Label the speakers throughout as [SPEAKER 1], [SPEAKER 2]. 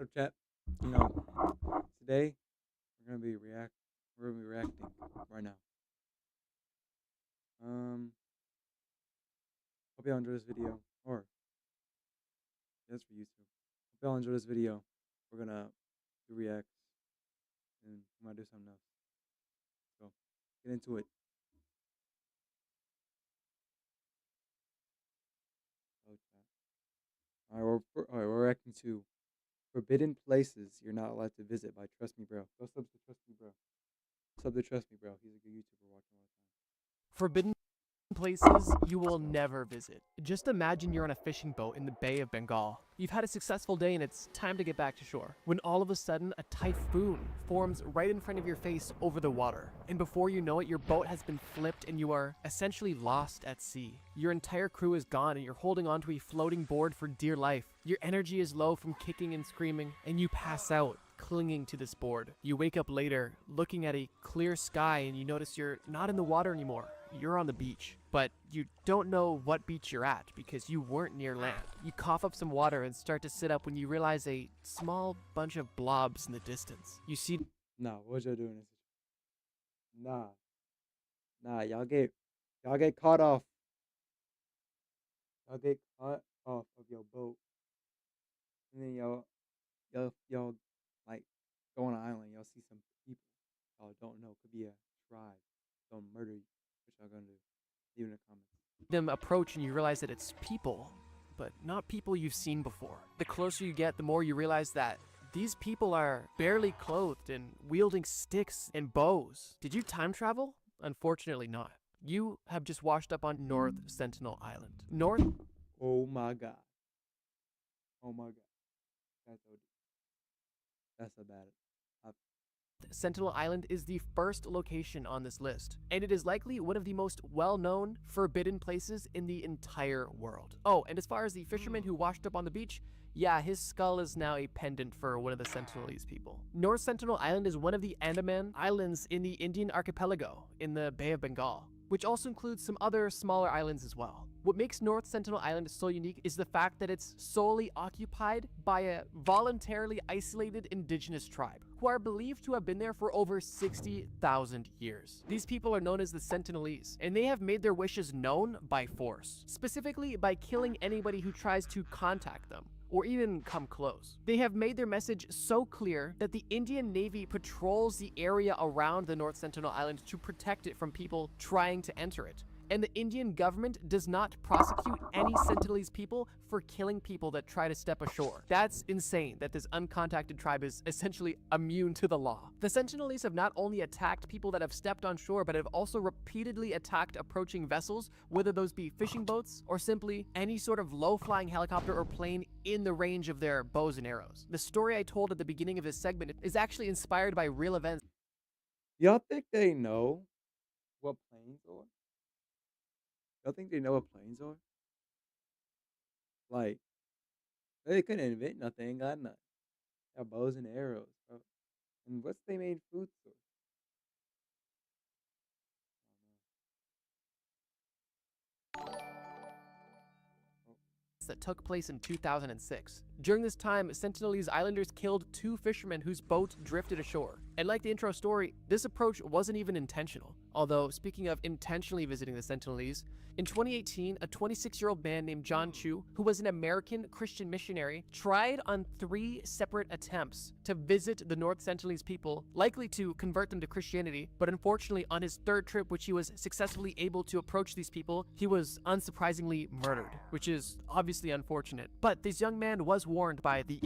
[SPEAKER 1] So chat, you know, today we're gonna be reacting right now. Um, hope y'all enjoy this video, or that's for YouTube. Hope y'all enjoy this video. We're gonna do reacts and we might do something else. So get into it. Oh chat. All right, we're reacting to Forbidden Places You're Not Allowed to Visit by Trust Me Bro. Go sub to Trust Me Bro. Sub to Trust Me Bro. He's a good YouTuber watching all the time.
[SPEAKER 2] Forbidden places you will never visit. Just imagine you're on a fishing boat in the Bay of Bengal. You've had a successful day and it's time to get back to shore. When all of a sudden, a typhoon forms right in front of your face over the water. And before you know it, your boat has been flipped and you are essentially lost at sea. Your entire crew is gone and you're holding onto a floating board for dear life. Your energy is low from kicking and screaming, and you pass out, clinging to this board. You wake up later, looking at a clear sky, and you notice you're not in the water anymore. You're on the beach, but you don't know what beach you're at because you weren't near land. You cough up some water and start to sit up when you realize a small bunch of blobs in the distance. You see
[SPEAKER 1] Nah, what y'all doing? Nah, nah, y'all get caught off. Y'all get caught off of your boat, and then y'all like go on an island. Y'all see some people y'all don't know. Could be a tribe. Gonna murder you. What y'all gonna do? Leave in the comments.
[SPEAKER 2] them approach and you realize that it's people, but not people you've seen before. The closer you get, the more you realize that these people are barely clothed and wielding sticks and bows. Did you time travel? Unfortunately not. You have just washed up on North Sentinel Island. North
[SPEAKER 1] Oh my god. Oh my god. That's OD. That's a bad.
[SPEAKER 2] Sentinel Island is the first location on this list, and it is likely one of the most well-known forbidden places in the entire world. Oh, and as far as the fisherman who washed up on the beach, yeah, his skull is now a pendant for one of the Sentinelese people. North Sentinel Island is one of the Andaman Islands in the Indian archipelago in the Bay of Bengal, which also includes some other smaller islands as well. What makes North Sentinel Island so unique is the fact that it's solely occupied by a voluntarily isolated indigenous tribe, who are believed to have been there for over 60,000 years. These people are known as the Sentinelese, and they have made their wishes known by force, specifically by killing anybody who tries to contact them or even come close. They have made their message so clear that the Indian Navy patrols the area around the North Sentinel Island to protect it from people trying to enter it. And the Indian government does not prosecute any Sentinelese people for killing people that try to step ashore. That's insane that this uncontacted tribe is essentially immune to the law. The Sentinelese have not only attacked people that have stepped on shore, but have also repeatedly attacked approaching vessels, whether those be fishing boats or simply any sort of low-flying helicopter or plane in the range of their bows and arrows. The story I told at the beginning of this segment is actually inspired by real events.
[SPEAKER 1] Y'all think they know what planes are? Y'all think they know what planes are? Like, they couldn't invent nothing. Ain't got nothing. Got bows and arrows, bro. And what's they made food source? Oh,
[SPEAKER 2] That took place in 2006. During this time, Sentinelese islanders killed 2 fishermen whose boat drifted ashore. And like the intro story, this approach wasn't even intentional. Although, speaking of intentionally visiting the Sentinelese, in 2018, a 26-year-old man named John Chu, who was an American Christian missionary, tried on 3 separate attempts to visit the North Sentinelese people, likely to convert them to Christianity, but unfortunately on his 3rd trip, which he was successfully able to approach these people, he was unsurprisingly murdered, which is obviously unfortunate. But this young man was warned by the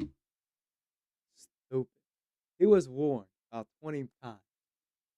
[SPEAKER 1] stupid. He was warned about 20 times.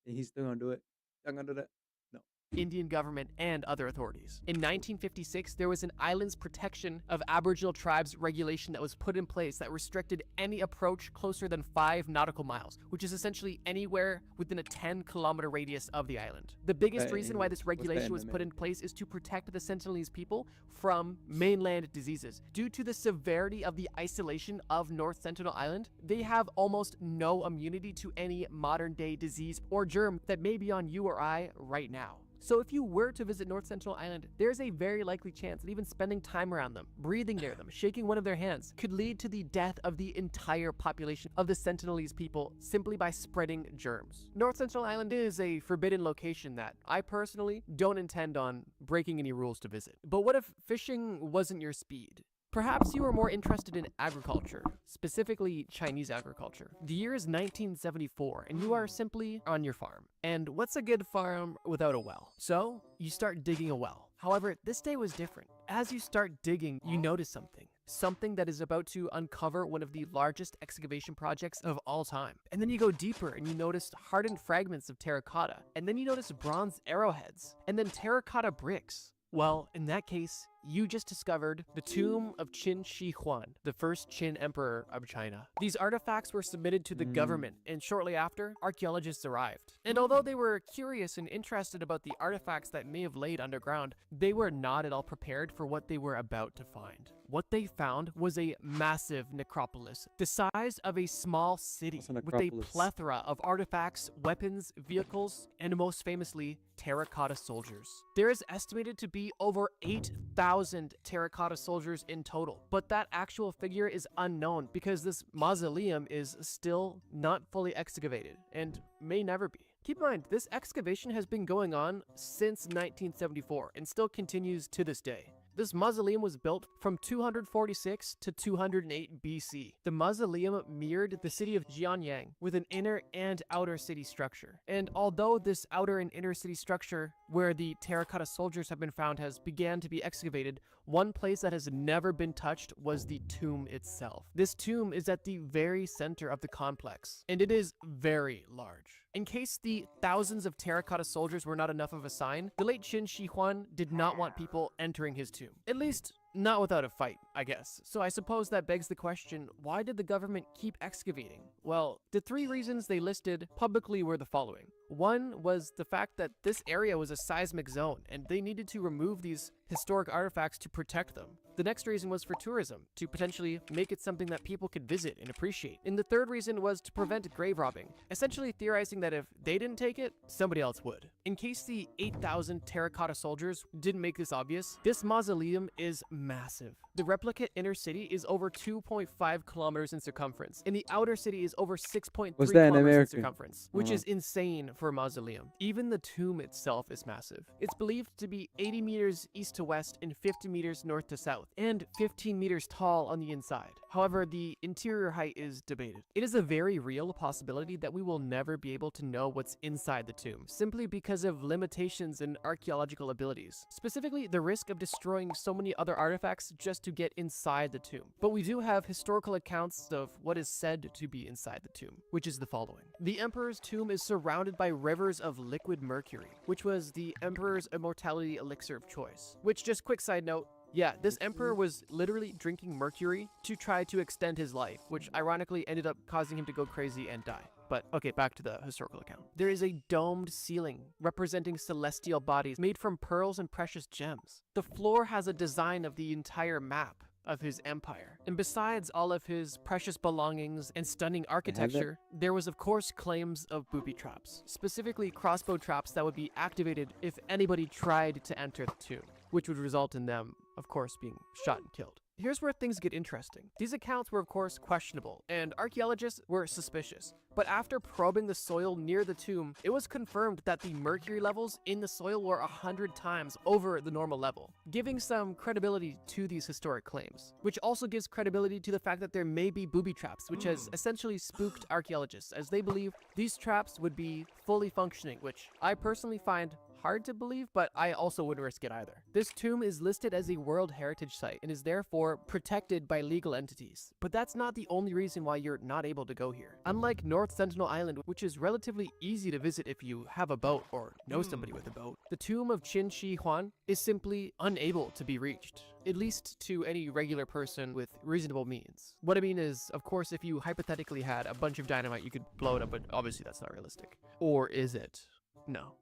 [SPEAKER 1] And he's still gonna do it. Y'all gonna do that? No.
[SPEAKER 2] Indian government and other authorities. In 1956, there was an Islands Protection of Aboriginal Tribes regulation that was put in place that restricted any approach closer than 5 nautical miles, which is essentially anywhere within a 10-kilometer radius of the island. The biggest reason why this regulation was put in place is to protect the Sentinelese people from mainland diseases. Due to the severity of the isolation of North Sentinel Island, they have almost no immunity to any modern-day disease or germ that may be on you or I right now. So if you were to visit North Sentinel Island, there's a very likely chance that even spending time around them, breathing near them, shaking one of their hands, could lead to the death of the entire population of the Sentinelese people simply by spreading germs. North Sentinel Island is a forbidden location that I personally don't intend on breaking any rules to visit. But what if fishing wasn't your speed? Perhaps you are more interested in agriculture, specifically Chinese agriculture. The year is 1974, and you are simply on your farm. And what's a good farm without a well? So, you start digging a well. However, this day was different. As you start digging, you notice something. Something that is about to uncover one of the largest excavation projects of all time. And then you go deeper and you notice hardened fragments of terracotta. And then you notice bronze arrowheads. And then terracotta bricks. Well, in that case, you just discovered the tomb of Qin Shi Huang, the first Qin emperor of China. These artifacts were submitted to the government, and shortly after, archaeologists arrived. And although they were curious and interested about the artifacts that may have laid underground, they were not at all prepared for what they were about to find. What they found was a massive necropolis, the size of a small city, with a plethora of artifacts, weapons, vehicles, and most famously, terracotta soldiers. There is estimated to be over 8,000 terracotta soldiers in total, but that actual figure is unknown because this mausoleum is still not fully excavated and may never be. Keep in mind, this excavation has been going on since 1974 and still continues to this day. This mausoleum was built from 246 to 208 BC. The mausoleum mirrored the city of Jianyang with an inner and outer city structure. And although this outer and inner city structure where the terracotta soldiers have been found has began to be excavated, one place that has never been touched was the tomb itself. This tomb is at the very center of the complex, and it is very large. In case the thousands of terracotta soldiers were not enough of a sign, the late Qin Shi Huang did not want people entering his tomb. At least, not without a fight, I guess. So I suppose that begs the question, why did the government keep excavating? Well, the three reasons they listed publicly were the following. One was the fact that this area was a seismic zone, and they needed to remove these historic artifacts to protect them. The next reason was for tourism, to potentially make it something that people could visit and appreciate. And the third reason was to prevent grave robbing, essentially theorizing that if they didn't take it, somebody else would. In case the 8,000 terracotta soldiers didn't make this obvious, this mausoleum is massive. The replicate inner city is over 2.5 kilometers in circumference, and the outer city is over 6.3 kilometers in circumference, which is insane for a mausoleum. Even the tomb itself is massive. It's believed to be 80 meters east to west and 50 meters north to south, and 15 meters tall on the inside. However, the interior height is debated. It is a very real possibility that we will never be able to know what's inside the tomb, simply because of limitations in archaeological abilities, specifically the risk of destroying so many other artifacts just to get inside the tomb. But we do have historical accounts of what is said to be inside the tomb, which is the following. The emperor's tomb is surrounded by rivers of liquid mercury, which was the emperor's immortality elixir of choice. Which, just quick side note, yeah, this emperor was literally drinking mercury to try to extend his life, which ironically ended up causing him to go crazy and die. But okay, back to the historical account. There is a domed ceiling representing celestial bodies made from pearls and precious gems. The floor has a design of the entire map of his empire. And besides all of his precious belongings and stunning architecture, there was of course claims of booby traps, specifically crossbow traps that would be activated if anybody tried to enter the tomb, which would result in them, of course, being shot and killed. Here's where things get interesting. These accounts were of course questionable, and archaeologists were suspicious. But after probing the soil near the tomb, it was confirmed that the mercury levels in the soil were 100 times over the normal level, giving some credibility to these historic claims, which also gives credibility to the fact that there may be booby traps, which has essentially spooked archaeologists, as they believe these traps would be fully functioning, which I personally find hard to believe, but I also wouldn't risk it either. This tomb is listed as a World Heritage Site and is therefore protected by legal entities. But that's not the only reason why you're not able to go here. Unlike North Sentinel Island, which is relatively easy to visit if you have a boat or know somebody with a boat, the tomb of Qin Shi Huang is simply unable to be reached, at least to any regular person with reasonable means. What I mean is, of course, if you hypothetically had a bunch of dynamite, you could blow it up, but obviously that's not realistic. Or is it? No.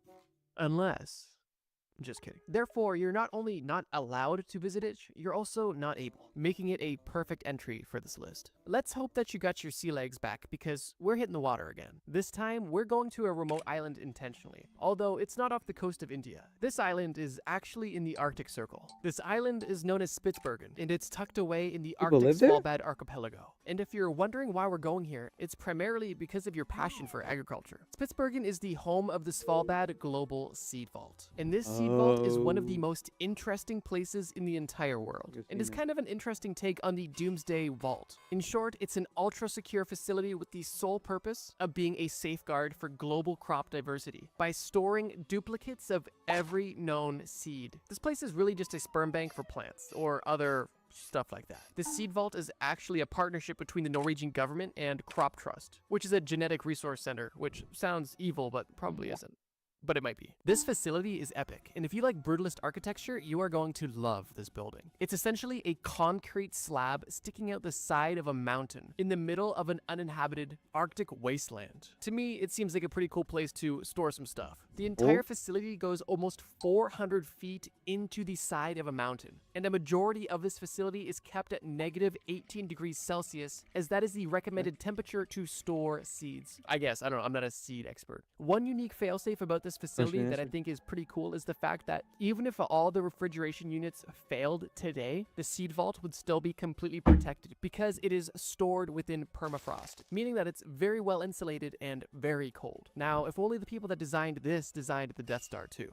[SPEAKER 2] Unless Just kidding. Therefore, you're not only not allowed to visit it, you're also not able, making it a perfect entry for this list. Let's hope that you got your sea legs back because we're hitting the water again. This time, we're going to a remote island intentionally, although it's not off the coast of India. This island is actually in the Arctic Circle. This island is known as Spitsbergen, and it's tucked away in the
[SPEAKER 1] People
[SPEAKER 2] Arctic
[SPEAKER 1] live there?
[SPEAKER 2] Svalbard archipelago. And if you're wondering why we're going here, it's primarily because of your passion for agriculture. Spitsbergen is the home of the Svalbard Global Seed Vault, and this seed vault is one of the most interesting places in the entire world, and is kind of an interesting take on the Doomsday Vault. In short, it's an ultra-secure facility with the sole purpose of being a safeguard for global crop diversity by storing duplicates of every known seed. This place is really just a sperm bank for plants or other stuff like that. The Seed Vault is actually a partnership between the Norwegian government and Crop Trust, which is a genetic resource center, which sounds evil, but probably isn't. But it might be. This facility is epic, and if you like brutalist architecture, you are going to love this building. It's essentially a concrete slab sticking out the side of a mountain in the middle of an uninhabited Arctic wasteland. To me, it seems like a pretty cool place to store some stuff. The entire facility goes almost 400 feet into the side of a mountain, and a majority of this facility is kept at negative 18 degrees Celsius, as that is the recommended temperature to store seeds. I guess, I don't know, I'm not a seed expert. One unique failsafe about this facility that I think is pretty cool is the fact that even if all the refrigeration units failed today, the seed vault would still be completely protected because it is stored within permafrost, meaning that it's very well insulated and very cold. Now, if only the people that designed this designed the Death Star too.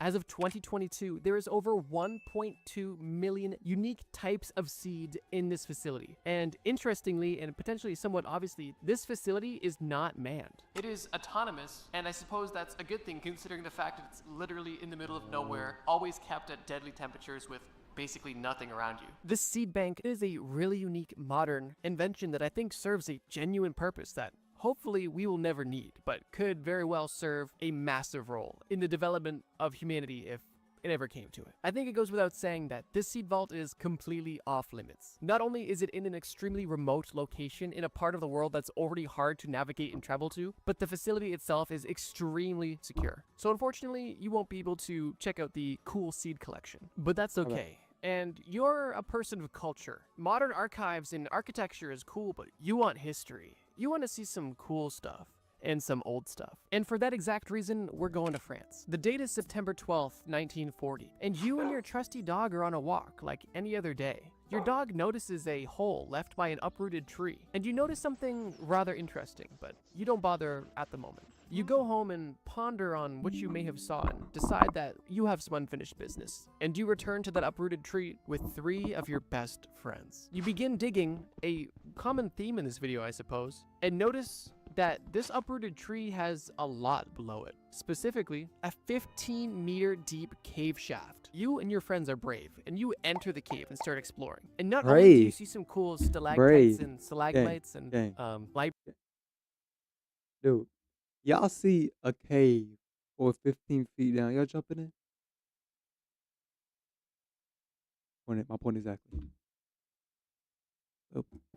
[SPEAKER 2] As of 2022, there is over 1.2 million unique types of seed in this facility. And interestingly, and potentially somewhat obviously, this facility is not manned. It is autonomous, and I suppose that's a good thing considering the fact that it's literally in the middle of nowhere, always kept at deadly temperatures with basically nothing around you. This seed bank is a really unique modern invention that I think serves a genuine purpose that hopefully we will never need, but could very well serve a massive role in the development of humanity if it ever came to it. I think it goes without saying that this seed vault is completely off limits. Not only is it in an extremely remote location in a part of the world that's already hard to navigate and travel to, but the facility itself is extremely secure. So unfortunately, you won't be able to check out the cool seed collection, but that's okay. And you're a person of culture. Modern archives and architecture is cool, but you want history. You want to see some cool stuff and some old stuff. And for that exact reason, we're going to France. The date is September 12th, 1940, and you and your trusty dog are on a walk like any other day. Your dog notices a hole left by an uprooted tree, and you notice something rather interesting, but you don't bother at the moment. You go home and ponder on what you may have saw and decide that you have some unfinished business, and you return to that uprooted tree with 3 of your best friends. You begin digging, a common theme in this video I suppose, and notice that this uprooted tree has a lot below it. Specifically, a 15-meter deep cave shaft. You and your friends are brave, and you enter the cave and start exploring. And not only do you see some cool stalactites and stalagmites and light.
[SPEAKER 1] Dude, y'all see a cave or 15 feet down, y'all jumping in? My point exactly.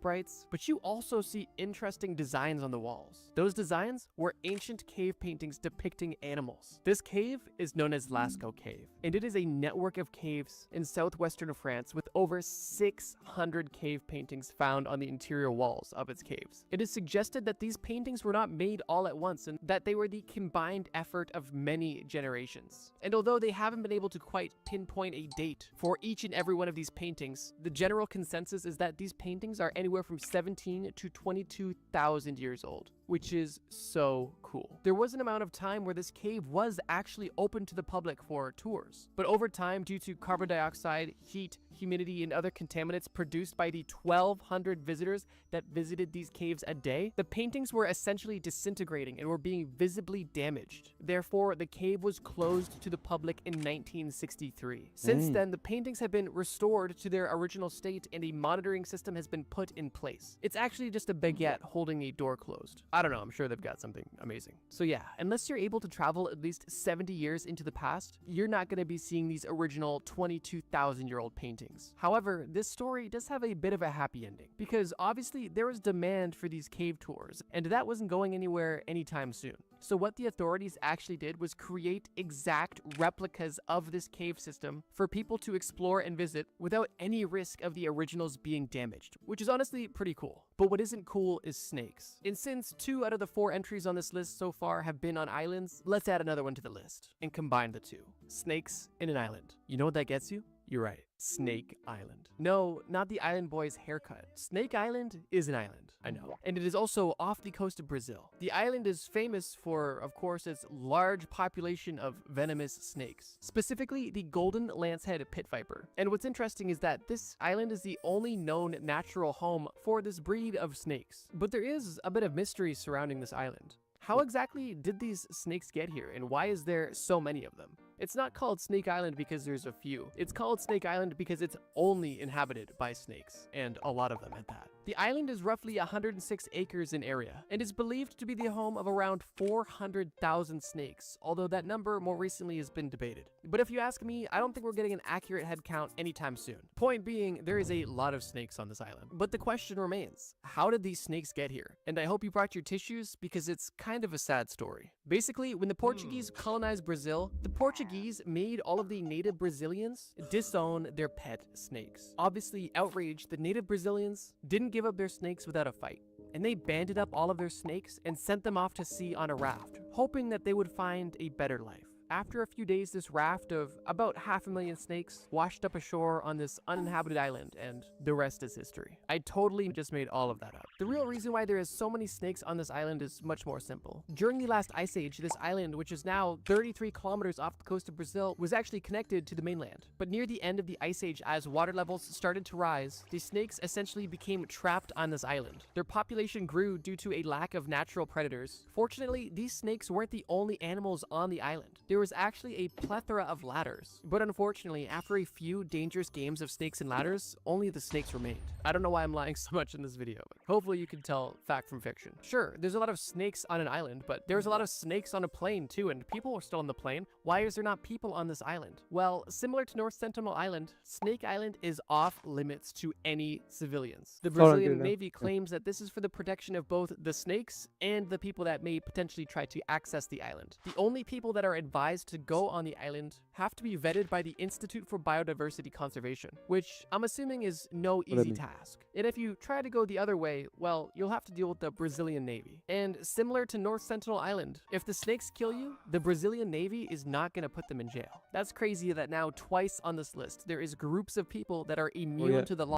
[SPEAKER 2] Brights, but you also see interesting designs on the walls. Those designs were ancient cave paintings depicting animals. This cave is known as Lascaux Cave, and it is a network of caves in southwestern France with over 600 cave paintings found on the interior walls of its caves. It is suggested that these paintings were not made all at once and that they were the combined effort of many generations. And although they haven't been able to quite pinpoint a date for each and every one of these paintings, the general consensus is that these paintings are anywhere from 17 to 22,000 years old, which is so cool. There was an amount of time where this cave was actually open to the public for tours, but over time, due to carbon dioxide, heat, humidity, and other contaminants produced by the 1,200 visitors that visited these caves a day, the paintings were essentially disintegrating and were being visibly damaged. Therefore, the cave was closed to the public in 1963. Since then, the paintings have been restored to their original state and a monitoring system has been put in place. It's actually just a baguette holding a door closed. I don't know, I'm sure they've got something amazing. So yeah, unless you're able to travel at least 70 years into the past, you're not going to be seeing these original 22,000-year-old paintings. However, this story does have a bit of a happy ending, because obviously there was demand for these cave tours, and that wasn't going anywhere anytime soon. So what the authorities actually did was create exact replicas of this cave system for people to explore and visit without any risk of the originals being damaged, which is honestly pretty cool. But what isn't cool is snakes. And since 2 out of the 4 entries on this list so far have been on islands, let's add another one to the list and combine the two. Snakes in an island. You know what that gets you? You're right. Snake Island. No, not the island boy's haircut. Snake Island is an island, I know. And it is also off the coast of Brazil. The island is famous for, of course, its large population of venomous snakes, specifically the golden lancehead pit viper. And what's interesting is that this island is the only known natural home for this breed of snakes. But there is a bit of mystery surrounding this island. How exactly did these snakes get here, and why is there so many of them? It's not called Snake Island because there's a few. It's called Snake Island because it's only inhabited by snakes, and a lot of them at that. The island is roughly 106 acres in area, and is believed to be the home of around 400,000 snakes, although that number more recently has been debated. But if you ask me, I don't think we're getting an accurate head count anytime soon. Point being, there is a lot of snakes on this island. But the question remains, how did these snakes get here? And I hope you brought your tissues because it's kind of a sad story. Basically, when the Portuguese colonized Brazil, the Portuguese made all of the native Brazilians disown their pet snakes. Obviously, outraged, the native Brazilians didn't give up their snakes without a fight, and they banded up all of their snakes and sent them off to sea on a raft, hoping that they would find a better life. After a few days, this raft of about 500,000 snakes washed up ashore on this uninhabited island, and the rest is history. I totally just made all of that up. The real reason why there is so many snakes on this island is much more simple. During the last ice age, this island, which is now 33 kilometers off the coast of Brazil, was actually connected to the mainland. But near the end of the ice age, as water levels started to rise, the snakes essentially became trapped on this island. Their population grew due to a lack of natural predators. Fortunately, these snakes weren't the only animals on the island. There was actually a plethora of ladders. But unfortunately, after a few dangerous games of snakes and ladders, only the snakes remained. I don't know why I'm lying so much in this video, but hopefully you can tell fact from fiction. Sure, there's a lot of snakes on an island, but there's a lot of snakes on a plane too, and people are still on the plane. Why is there not people on this island? Well, similar to North Sentinel Island, Snake Island is off limits to any civilians. The Brazilian Navy claims that this is for the protection of both the snakes and the people that may potentially try to access the island. The only people that are advised to go on the island have to be vetted by the Institute for Biodiversity Conservation, which I'm assuming is no easy task. And if you try to go the other way, well, you'll have to deal with the Brazilian Navy. And similar to North Sentinel Island, if the snakes kill you, the Brazilian Navy is not going to put them in jail. That's crazy that now twice on this list, there is groups of people that are immune to the law.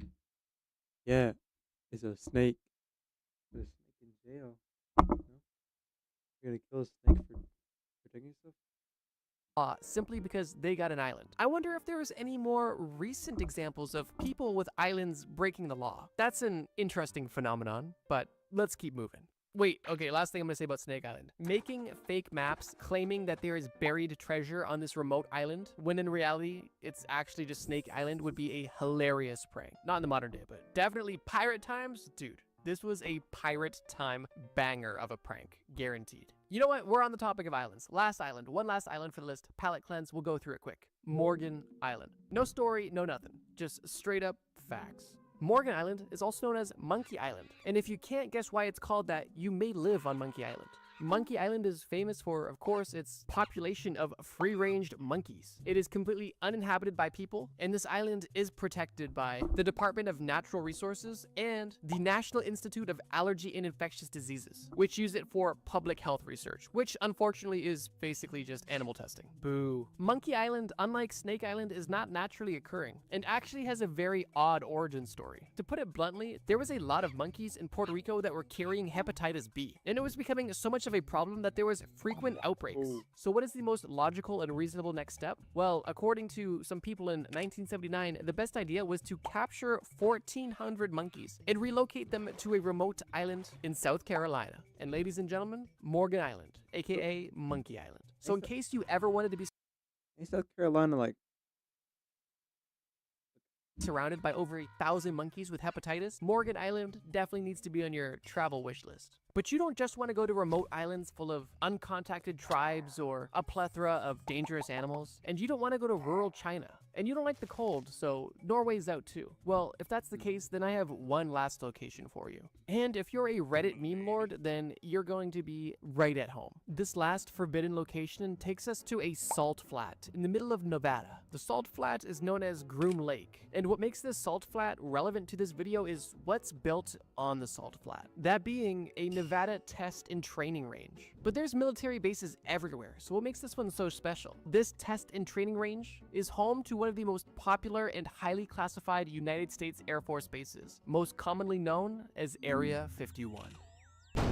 [SPEAKER 1] Yeah, it's a snake. Put a snake in jail. No? You're gonna kill a snake for protecting yourself?
[SPEAKER 2] Simply because they got an island. I wonder if there was any more recent examples of people with islands breaking the law. That's an interesting phenomenon, but let's keep moving. Wait, okay, last thing I'm gonna say about Snake Island. Making fake maps claiming that there is buried treasure on this remote island, when in reality, it's actually just Snake Island, would be a hilarious prank. Not in the modern day, but definitely pirate times, dude. This was a pirate time banger of a prank, guaranteed. You know what? We're on the topic of islands. Last island, one last island for the list. Palette cleanse, we'll go through it quick. Morgan Island. No story, no nothing. Just straight up facts. Morgan Island is also known as Monkey Island. And if you can't guess why it's called that, you may live on Monkey Island. Monkey Island is famous for, of course, its population of free-ranged monkeys. It is completely uninhabited by people, and this island is protected by the Department of Natural Resources and the National Institute of Allergy and Infectious Diseases, which use it for public health research, which unfortunately is basically just animal testing. Boo. Monkey Island, unlike Snake Island, is not naturally occurring, and actually has a very odd origin story. To put it bluntly, there was a lot of monkeys in Puerto Rico that were carrying hepatitis B, and it was becoming so much of a problem that there was frequent outbreaks. So what is the most logical and reasonable next step? Well, according to some people in 1979, the best idea was to capture 1,400 monkeys and relocate them to a remote island in South Carolina. And ladies and gentlemen, Morgan Island, aka Monkey Island. So in case you ever wanted to be
[SPEAKER 1] in South Carolina, like
[SPEAKER 2] surrounded by over 1,000 monkeys with hepatitis, Morgan Island definitely needs to be on your travel wish list. But you don't just want to go to remote islands full of uncontacted tribes or a plethora of dangerous animals, and you don't want to go to rural China. And you don't like the cold, so Norway's out too. Well, if that's the case, then I have one last location for you. And if you're a Reddit meme lord, then you're going to be right at home. This last forbidden location takes us to a salt flat in the middle of Nevada. The salt flat is known as Groom Lake, and what makes this salt flat relevant to this video is what's built on the salt flat. That being a Nevada test and training range. But there's military bases everywhere, so what makes this one so special? This test and training range is home to one of the most popular and highly classified United States Air Force bases, most commonly known as Area 51.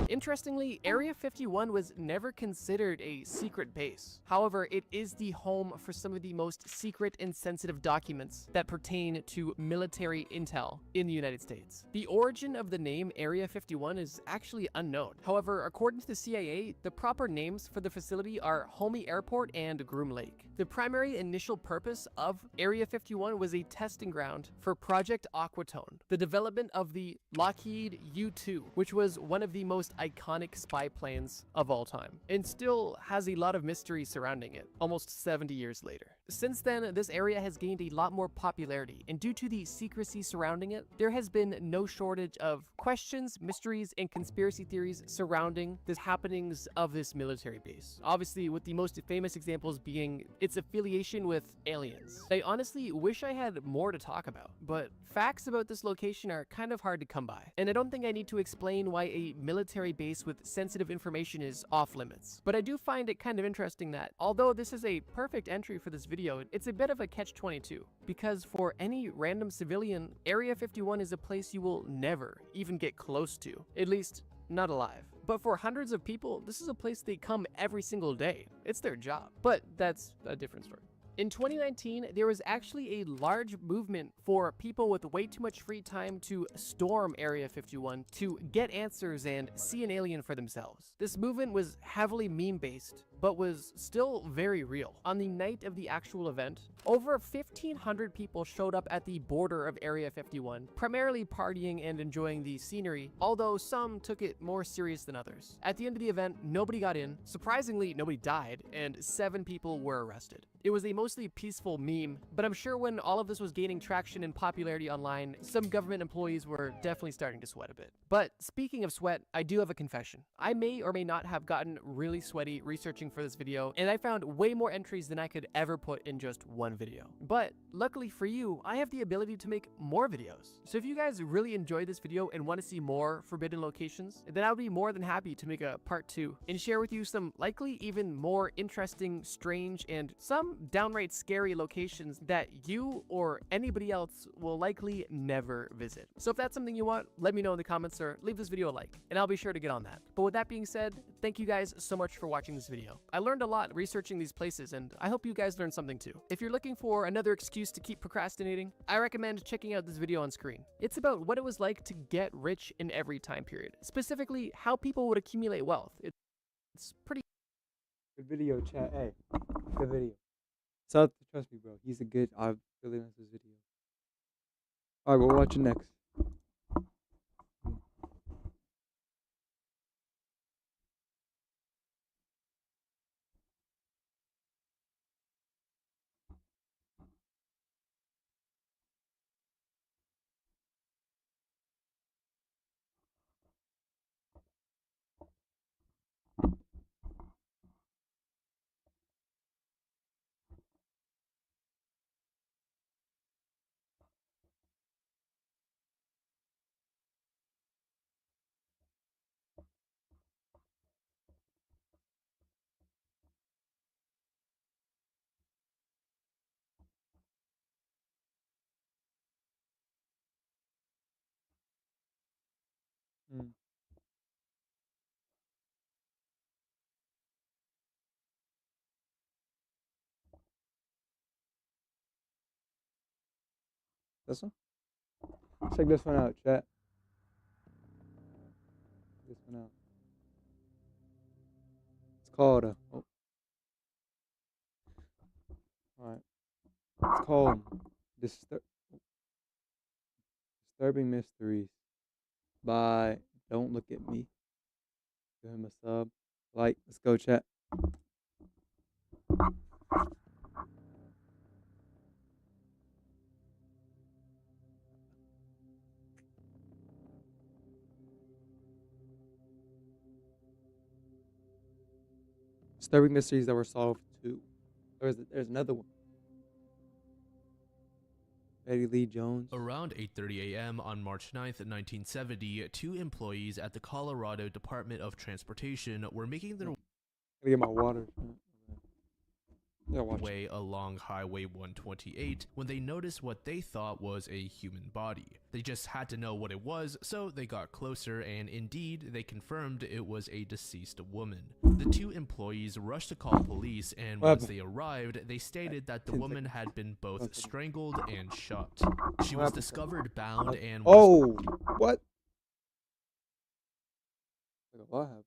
[SPEAKER 2] Interestingly, Area 51 was never considered a secret base. However, it is the home for some of the most secret and sensitive documents that pertain to military intel in the United States. The origin of the name Area 51 is actually unknown. However, according to the CIA, the proper names for the facility are Homey Airport and Groom Lake. The primary initial purpose of Area 51 was a testing ground for Project Aquatone, the development of the Lockheed U-2, which was one of the most iconic spy planes of all time, and still has a lot of mystery surrounding it, almost 70 years later. Since then, this area has gained a lot more popularity, and due to the secrecy surrounding it, there has been no shortage of questions, mysteries, and conspiracy theories surrounding the happenings of this military base. Obviously, with the most famous examples being its affiliation with aliens. I honestly wish I had more to talk about, but facts about this location are kind of hard to come by, and I don't think I need to explain why a military base with sensitive information is off limits. But I do find it kind of interesting that, although this is a perfect entry for this video, it's a bit of a catch-22, because for any random civilian, Area 51 is a place you will never even get close to, at least not alive. But for hundreds of people, this is a place they come every single day. It's their job. But that's a different story. In 2019, there was actually a large movement for people with way too much free time to storm Area 51 to get answers and see an alien for themselves. This movement was heavily meme-based, but was still very real. On the night of the actual event, over 1,500 people showed up at the border of Area 51, primarily partying and enjoying the scenery, although some took it more serious than others. At the end of the event, nobody got in. Surprisingly, nobody died, and 7 people were arrested. It was a mostly peaceful meme, but I'm sure when all of this was gaining traction and popularity online, some government employees were definitely starting to sweat a bit. But speaking of sweat, I do have a confession. I may or may not have gotten really sweaty researching for this video, and I found way more entries than I could ever put in just one video. But luckily for you, I have the ability to make more videos. So if you guys really enjoyed this video and want to see more forbidden locations, then I would be more than happy to make a part 2 and share with you some likely even more interesting, strange, and some downright scary locations that you or anybody else will likely never visit. So if that's something you want, let me know in the comments or leave this video a like, and I'll be sure to get on that. But with that being said, thank you guys so much for watching this video. I learned a lot researching these places, and I hope you guys learned something too. If you're looking for another excuse to keep procrastinating, I recommend checking out this video on screen. It's about what it was like to get rich in every time period, specifically how people would accumulate wealth. It's pretty
[SPEAKER 1] Good video, chat. Hey, good video. South, trust me, bro. He's a good. I really like this video. All right, we're watching next. Mm. This one. Check this one out, chat. This one out. It's called. Oh, all right. It's called Disturbing Mysteries by Don't Look at Me. Give him a sub. Like, let's go, chat. Disturbing mysteries that were solved too. There's another one. Betty Lee Jones.
[SPEAKER 2] Around 8:30 a.m. on March 9th, 1970, two employees at the Colorado Department of Transportation were making their
[SPEAKER 1] Gotta get my water. Yeah, watch.
[SPEAKER 2] way along Highway 128 when they noticed what they thought was a human body. They just had to know what it was, so they got closer, and indeed, they confirmed it was a deceased woman. The two employees rushed to call police, and once they arrived, they stated that the woman had been both strangled and shot. She was discovered bound and was—
[SPEAKER 1] Oh, what? What happened?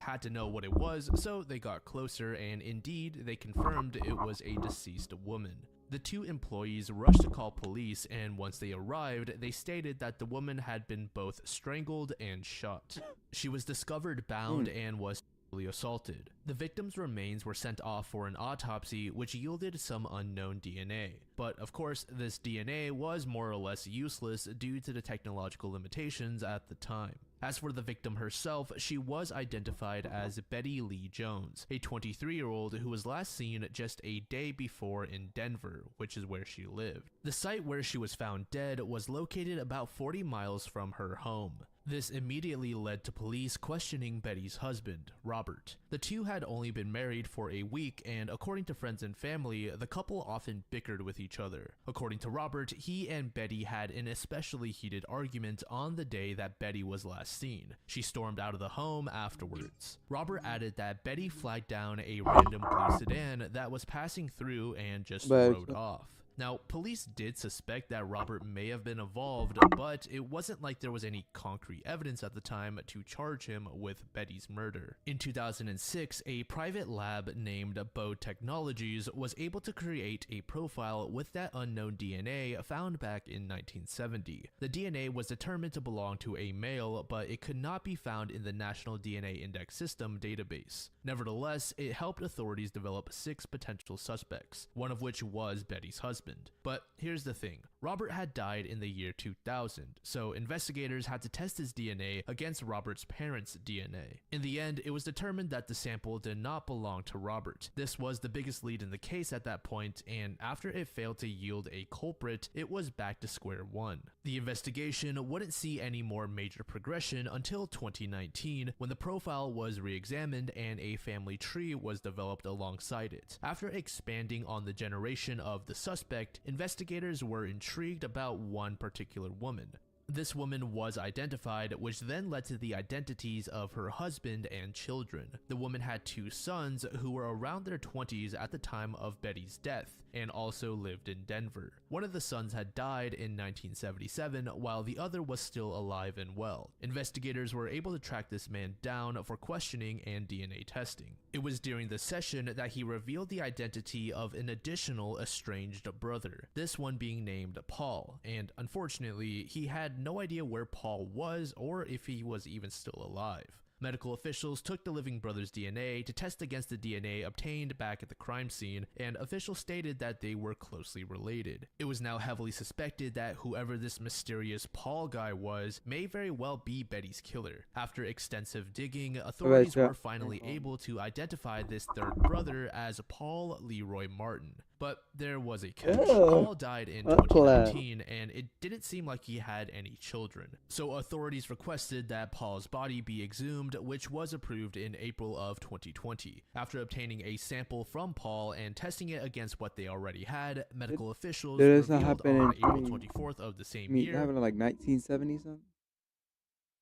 [SPEAKER 2] had to know what it was, so they got closer, and indeed, they confirmed it was a deceased woman. The two employees rushed to call police, and once they arrived, they stated that the woman had been both strangled and shot. She was discovered bound and was assaulted. The victim's remains were sent off for an autopsy, which yielded some unknown DNA. But of course, this DNA was more or less useless due to the technological limitations at the time. As for the victim herself, she was identified as Betty Lee Jones, a 23-year-old who was last seen just a day before in Denver, which is where she lived. The site where she was found dead was located about 40 miles from her home. This immediately led to police questioning Betty's husband, Robert. The two had only been married for a week, and according to friends and family, the couple often bickered with each other. According to Robert, he and Betty had an especially heated argument on the day that Betty was last seen. She stormed out of the home afterwards. Robert added that Betty flagged down a random blue sedan that was passing through and just rode off. Now, police did suspect that Robert may have been involved, but it wasn't like there was any concrete evidence at the time to charge him with Betty's murder. In 2006, a private lab named Bode Technologies was able to create a profile with that unknown DNA found back in 1970. The DNA was determined to belong to a male, but it could not be found in the National DNA Index System database. Nevertheless, it helped authorities develop 6 potential suspects, one of which was Betty's husband. But here's the thing, Robert had died in the year 2000, so investigators had to test his DNA against Robert's parents' DNA. In the end, it was determined that the sample did not belong to Robert. This was the biggest lead in the case at that point, and after it failed to yield a culprit, it was back to square one. The investigation wouldn't see any more major progression until 2019, when the profile was re-examined and a family tree was developed alongside it. After expanding on the generation of the suspect, investigators were intrigued about one particular woman. This woman was identified, which then led to the identities of her husband and children. The woman had 2 sons who were around their 20s at the time of Betty's death, and also lived in Denver. One of the sons had died in 1977, while the other was still alive and well. Investigators were able to track this man down for questioning and DNA testing. It was during the session that he revealed the identity of an additional estranged brother, this one being named Paul, and unfortunately, he had no idea where Paul was or if he was even still alive. Medical officials took the living brother's DNA to test against the DNA obtained back at the crime scene, and officials stated that they were closely related. It was now heavily suspected that whoever this mysterious Paul guy was may very well be Betty's killer. After extensive digging, authorities were finally able to identify this third brother as Paul Leroy Martin. But there was a catch. Paul died in 2019, and it didn't seem like he had any children. So authorities requested that Paul's body be exhumed, which was approved in April of 2020. After obtaining a sample from Paul and testing it against what they already had, medical officials revealed on April 24th of the same year
[SPEAKER 1] happened in like 1970 something?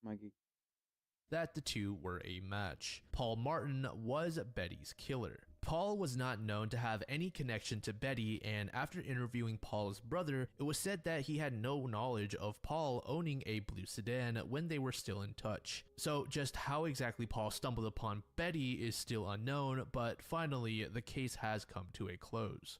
[SPEAKER 1] Mikey.
[SPEAKER 2] That the two were a match. Paul Martin was Betty's killer. Paul was not known to have any connection to Betty, and after interviewing Paul's brother, it was said that he had no knowledge of Paul owning a blue sedan when they were still in touch. So just how exactly Paul stumbled upon Betty is still unknown, but finally the case has come to a close.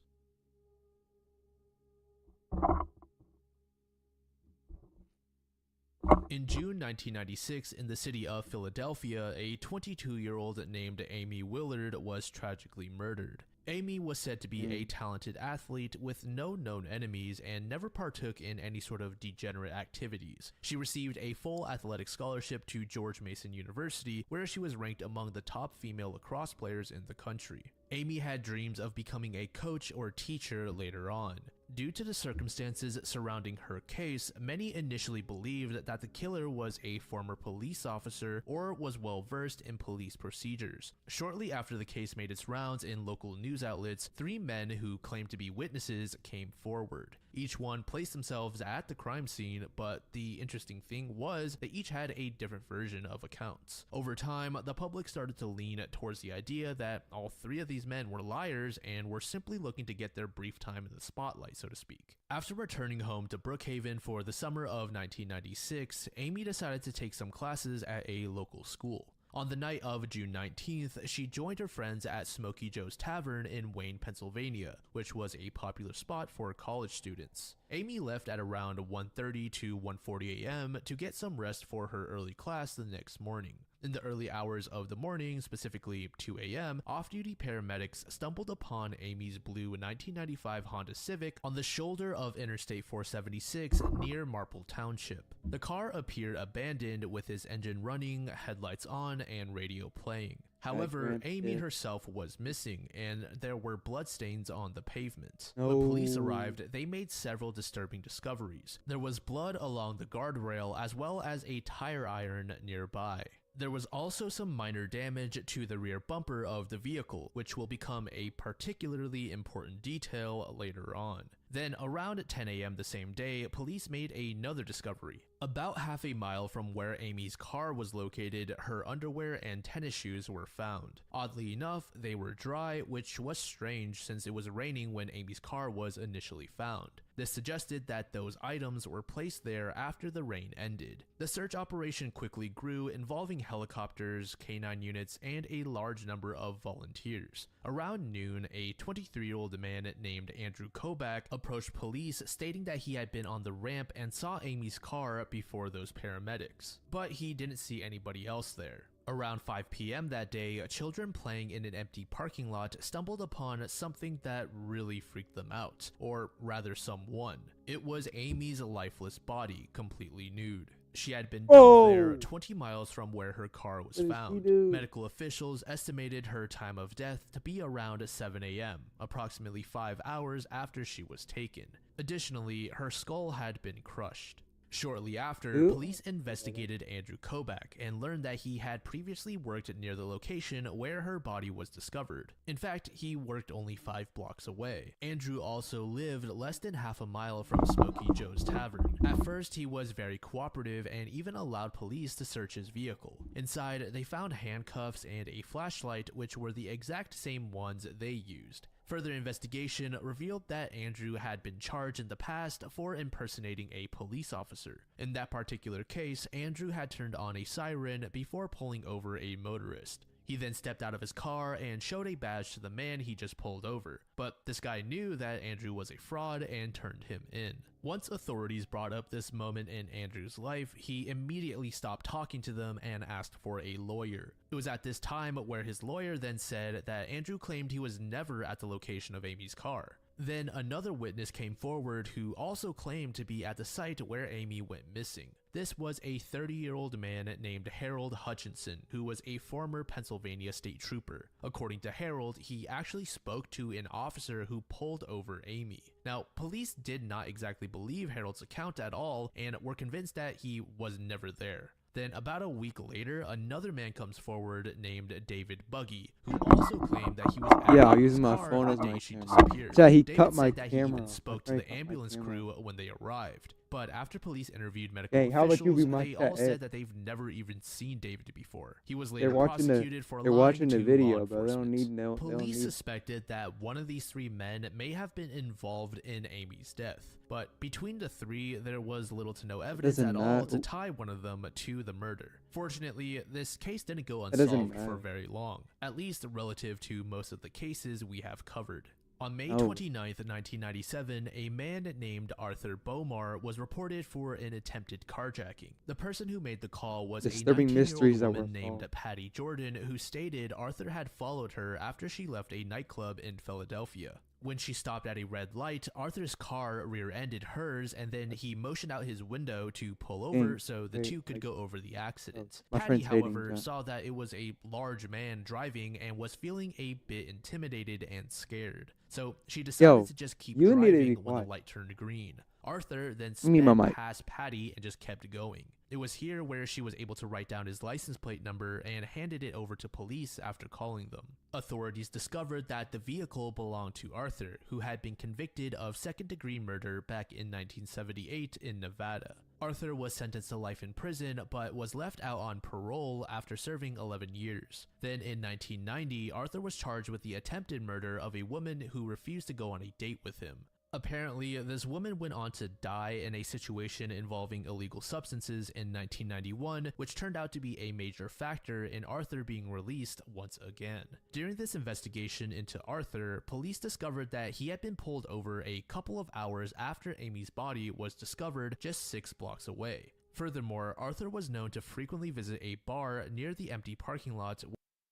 [SPEAKER 2] In June 1996, in the city of Philadelphia, a 22-year-old named Amy Willard was tragically murdered.
[SPEAKER 3] Amy was said to be a talented athlete with no known enemies and never partook in any sort of degenerate activities. She received a full athletic scholarship to George Mason University, where she was ranked among the top female lacrosse players in the country. Amy had dreams of becoming a coach or teacher later on. Due to the circumstances surrounding her case, many initially believed that the killer was a former police officer or was well versed in police procedures. Shortly after the case made its rounds in local news outlets, 3 men who claimed to be witnesses came forward. Each one placed themselves at the crime scene, but the interesting thing was they each had a different version of accounts. Over time, the public started to lean towards the idea that all 3 of these men were liars and were simply looking to get their brief time in the spotlight, so to speak. After returning home to Brookhaven for the summer of 1996, Amy decided to take some classes at a local school. On the night of June 19th, she joined her friends at Smokey Joe's Tavern in Wayne, Pennsylvania, which was a popular spot for college students. Amy left at around 1:30 to 1:40 a.m. to get some rest for her early class the next morning. In the early hours of the morning, specifically 2 a.m., off-duty paramedics stumbled upon Amy's blue 1995 Honda Civic on the shoulder of Interstate 476 near Marple Township. The car appeared abandoned with its engine running, headlights on, and radio playing. However, Amy herself was missing, and there were bloodstains on the pavement. When police arrived, they made several disturbing discoveries. There was blood along the guardrail as well as a tire iron nearby. There was also some minor damage to the rear bumper of the vehicle, which will become a particularly important detail later on. Then, around 10 a.m. the same day, police made another discovery. About half a mile from where Amy's car was located, her underwear and tennis shoes were found. Oddly enough, they were dry, which was strange since it was raining when Amy's car was initially found. This suggested that those items were placed there after the rain ended. The search operation quickly grew, involving helicopters, canine units, and a large number of volunteers. Around noon, a 23-year-old man named Andrew Kobach approached police stating that he had been on the ramp and saw Amy's car before those paramedics, but he didn't see anybody else there. Around 5 p.m. that day, children playing in an empty parking lot stumbled upon something that really freaked them out, or rather someone. It was Amy's lifeless body, completely nude. She had been dumped there 20 miles from where her car was found. Medical officials estimated her time of death to be around 7 a.m., approximately 5 hours after she was taken. Additionally, her skull had been crushed. Shortly after, police investigated Andrew Kobach and learned that he had previously worked near the location where her body was discovered. In fact, he worked only 5 blocks away. Andrew also lived less than half a mile from Smokey Joe's Tavern. At first, he was very cooperative and even allowed police to search his vehicle. Inside, they found handcuffs and a flashlight, which were the exact same ones they used. Further investigation revealed that Andrew had been charged in the past for impersonating a police officer. In that particular case, Andrew had turned on a siren before pulling over a motorist. He then stepped out of his car and showed a badge to the man he just pulled over, but this guy knew that Andrew was a fraud and turned him in. Once authorities brought up this moment in Andrew's life, he immediately stopped talking to them and asked for a lawyer. It was at this time where his lawyer then said that Andrew claimed he was never at the location of Amy's car. Then another witness came forward who also claimed to be at the site where Amy went missing. This was a 30-year-old man named Harold Hutchinson, who was a former Pennsylvania state trooper. According to Harold, he actually spoke to an officer who pulled over Amy. Now, police did not exactly believe Harold's account at all and were convinced that he was never there. Then about a week later, another man comes forward named David Buggy, who also claimed that he was at
[SPEAKER 1] I'll use my
[SPEAKER 3] car
[SPEAKER 1] phone
[SPEAKER 3] the
[SPEAKER 1] as
[SPEAKER 3] day
[SPEAKER 1] my
[SPEAKER 3] she
[SPEAKER 1] camera.
[SPEAKER 3] disappeared.
[SPEAKER 1] Yeah, he
[SPEAKER 3] David
[SPEAKER 1] cut my
[SPEAKER 3] said that he
[SPEAKER 1] camera
[SPEAKER 3] even
[SPEAKER 1] off.
[SPEAKER 3] spoke
[SPEAKER 1] My
[SPEAKER 3] to
[SPEAKER 1] friend
[SPEAKER 3] the
[SPEAKER 1] cut my
[SPEAKER 3] ambulance
[SPEAKER 1] camera
[SPEAKER 3] crew when they arrived. But after police interviewed medical
[SPEAKER 1] Hey, how about you
[SPEAKER 3] officials,
[SPEAKER 1] rematch
[SPEAKER 3] they
[SPEAKER 1] that
[SPEAKER 3] all said
[SPEAKER 1] Ed?
[SPEAKER 3] that they've never even seen David before. He was
[SPEAKER 1] They're
[SPEAKER 3] later
[SPEAKER 1] watching the
[SPEAKER 3] prosecuted for
[SPEAKER 1] they're
[SPEAKER 3] lying
[SPEAKER 1] watching the
[SPEAKER 3] to
[SPEAKER 1] video,
[SPEAKER 3] law
[SPEAKER 1] bro. They don't
[SPEAKER 3] enforcement.
[SPEAKER 1] need no. They don't
[SPEAKER 3] Police
[SPEAKER 1] need.
[SPEAKER 3] suspected that one of these 3 men may have been involved in Amy's death, but between the 3, there was little to no evidence
[SPEAKER 1] doesn't
[SPEAKER 3] at all
[SPEAKER 1] matter.
[SPEAKER 3] to tie one of them to the murder. Fortunately, this case didn't go
[SPEAKER 1] It doesn't
[SPEAKER 3] unsolved for
[SPEAKER 1] matter.
[SPEAKER 3] very long, at least relative to most of the cases we have covered. On May
[SPEAKER 1] No.
[SPEAKER 3] 29th, 1997, a man named Arthur Bomar was reported for an attempted carjacking. The person who made the call was a
[SPEAKER 1] Disturbing
[SPEAKER 3] 19-year-old
[SPEAKER 1] mysteries that
[SPEAKER 3] woman
[SPEAKER 1] were
[SPEAKER 3] named
[SPEAKER 1] solved.
[SPEAKER 3] Patty Jordan, who stated Arthur had followed her after she left a nightclub in Philadelphia. When she stopped at a red light, Arthur's car rear-ended hers, and then he motioned out his window to pull over so the two could go over the accident.
[SPEAKER 1] My
[SPEAKER 3] Patty,
[SPEAKER 1] friend's hating
[SPEAKER 3] however,
[SPEAKER 1] that.
[SPEAKER 3] saw that it was a large man driving and was feeling a bit intimidated and scared. So she decided to just keep
[SPEAKER 1] you need to be
[SPEAKER 3] driving when the
[SPEAKER 1] quiet.
[SPEAKER 3] light turned green. Arthur then
[SPEAKER 1] Give me my
[SPEAKER 3] sped
[SPEAKER 1] mic.
[SPEAKER 3] past Patty and just kept going. It was here where she was able to write down his license plate number and handed it over to police after calling them. Authorities discovered that the vehicle belonged to Arthur, who had been convicted of second-degree murder back in 1978 in Nevada. Arthur was sentenced to life in prison, but was left out on parole after serving 11 years. Then in 1990, Arthur was charged with the attempted murder of a woman who refused to go on a date with him. Apparently, this woman went on to die in a situation involving illegal substances in 1991, which turned out to be a major factor in Arthur being released once again. During this investigation into Arthur, police discovered that he had been pulled over a couple of hours after Amy's body was discovered just 6 blocks away. Furthermore, Arthur was known to frequently visit a bar near the empty parking lot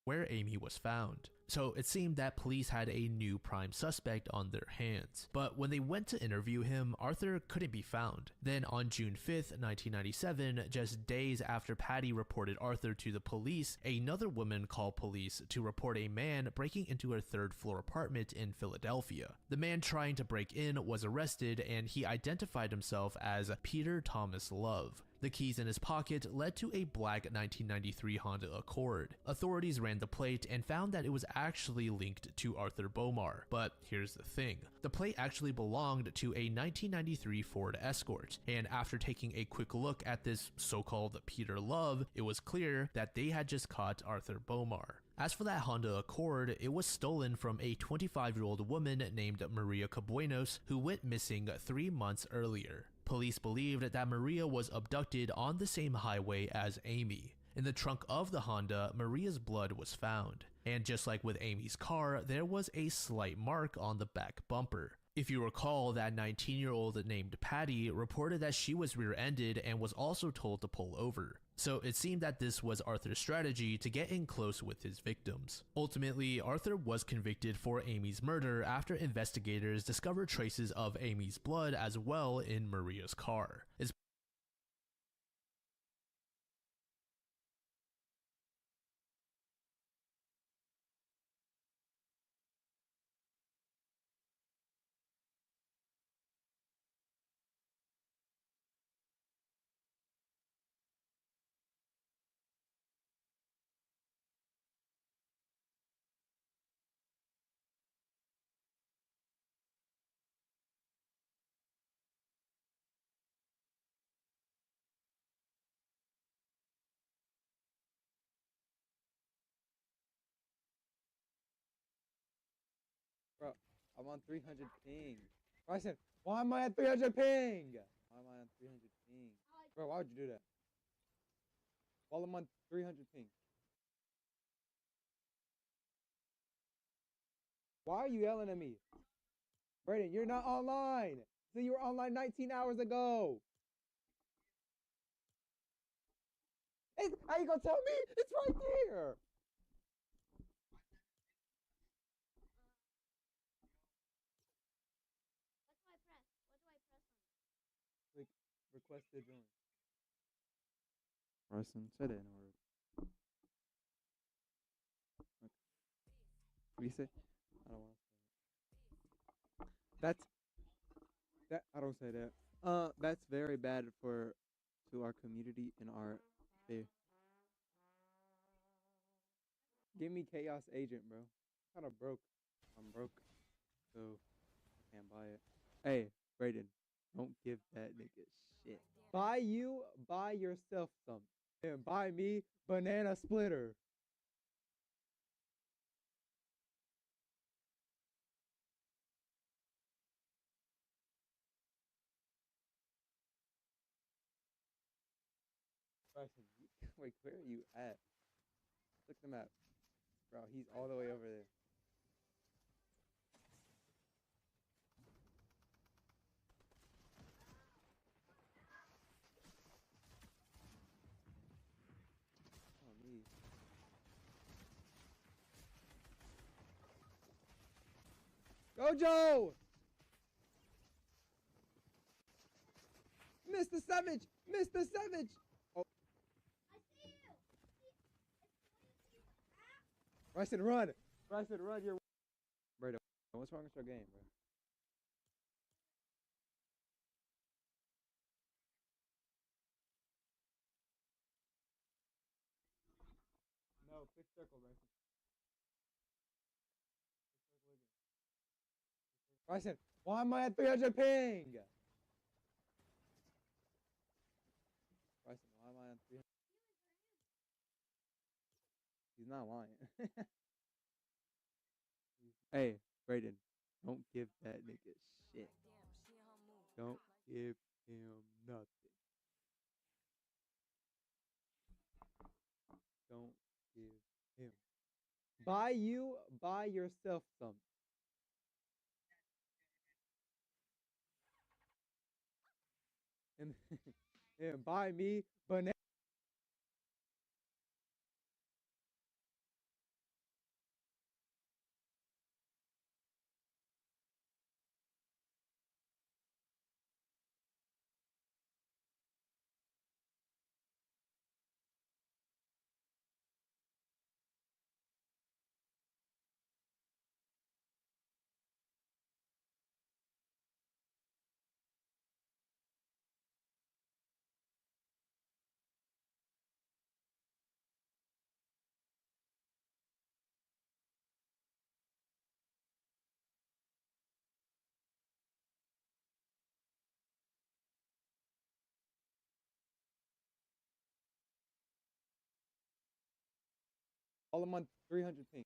[SPEAKER 3] where Amy was found. So it seemed that police had a new prime suspect on their hands. But when they went to interview him, Arthur couldn't be found. Then on June 5th, 1997, just days after Patty reported Arthur to the police, another woman called police to report a man breaking into her third-floor apartment in Philadelphia. The man trying to break in was arrested, and he identified himself as Peter Thomas Love. The keys in his pocket led to a black 1993 Honda Accord. Authorities ran the plate and found that it was actually linked to Arthur Bomar. But here's the thing. The plate actually belonged to a 1993 Ford Escort, and after taking a quick look at this so-called Peter Love, it was clear that they had just caught Arthur Bomar. As for that Honda Accord, it was stolen from a 25-year-old woman named Maria Cabuenos, who went missing 3 months earlier. Police believed that Maria was abducted on the same highway as Amy. In the trunk of the Honda, Maria's blood was found. And just like with Amy's car, there was a slight mark on the back bumper. If you recall, that 19-year-old named Patty reported that she was rear-ended and was also told to pull over. So it seemed that this was Arthur's strategy to get in close with his victims. Ultimately, Arthur was convicted for Amy's murder after investigators discovered traces of Amy's blood as well in Maria's car.
[SPEAKER 1] Bro, I'm on 300 ping. Bryson, why am I at 300 ping? Why am I on 300 ping? Bro, why would you do that? While I'm on 300 ping. Why are you yelling at me? Brayden, you're not online. So you were online 19 hours ago. How you gonna tell me? It's right there. Click requested join. Bryson, say that in a word. Okay. What do you say? I don't want to say it. That I don't say that. That's very bad to our community and our faith. Give me Chaos Agent, bro. Kind of broke. I'm broke, so I can't buy it. Hey, Brayden, don't give that nigga shit. Buy yourself some, and buy me banana splitter. Bryson, wait, where are you at? Look at the map, bro. He's all the way over there. Jojo! Mr. Savage! Mr. Savage! Oh. Bryson, run! Bryson, run! You're. Bro, what's wrong with your game, bro? No, click circle, Bryson. Click circle again. Bryson, why am I at 300 ping? Bryson, why am I on 300? He's not lying. Hey, Brayden, don't give that nigga shit. Don't give him nothing. Don't give him. Buy yourself some. And, and buy me banana. All I'm on 300 ping.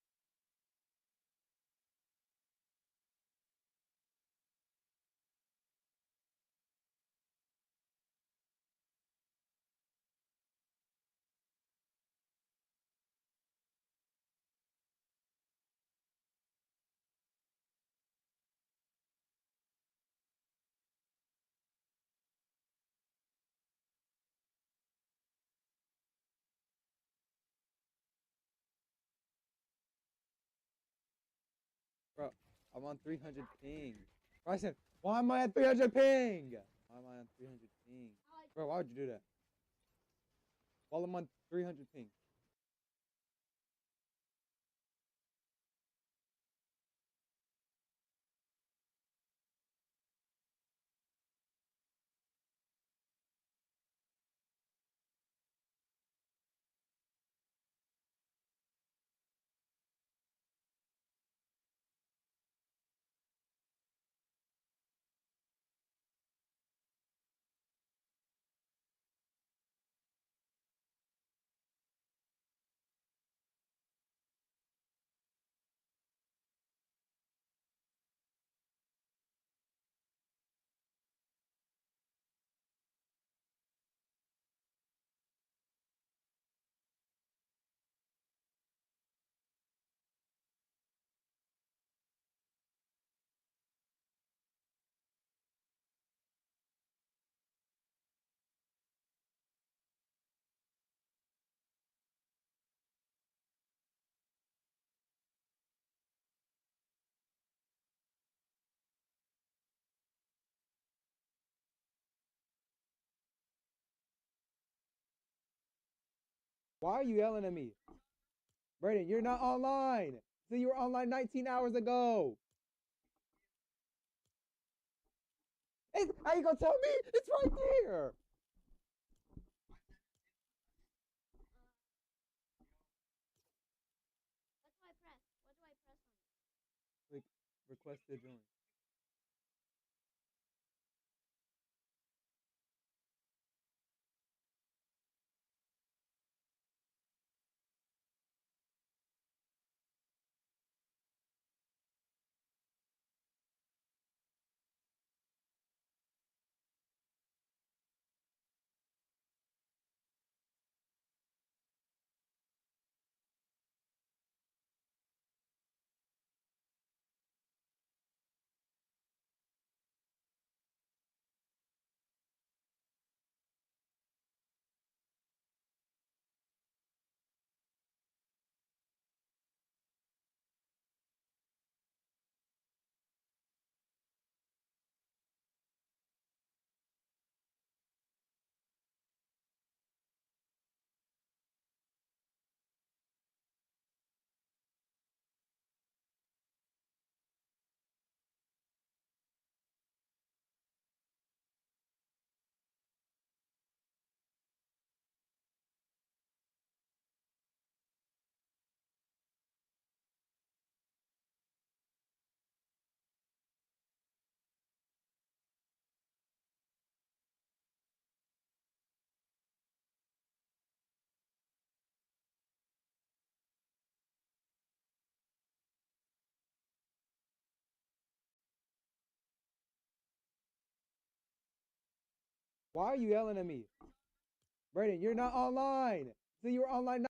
[SPEAKER 1] Bro, I'm on 300 ping. Bryson, why am I at 300 ping? Why am I on 300 ping? Bro, why would you do that? While I'm on 300 ping. Why are you yelling at me? Brayden, you're not online. So you were online 19 hours ago. How you gonna tell me? It's right there. Click request to join. Why are you yelling at me? Brayden, you're not online. So you were online.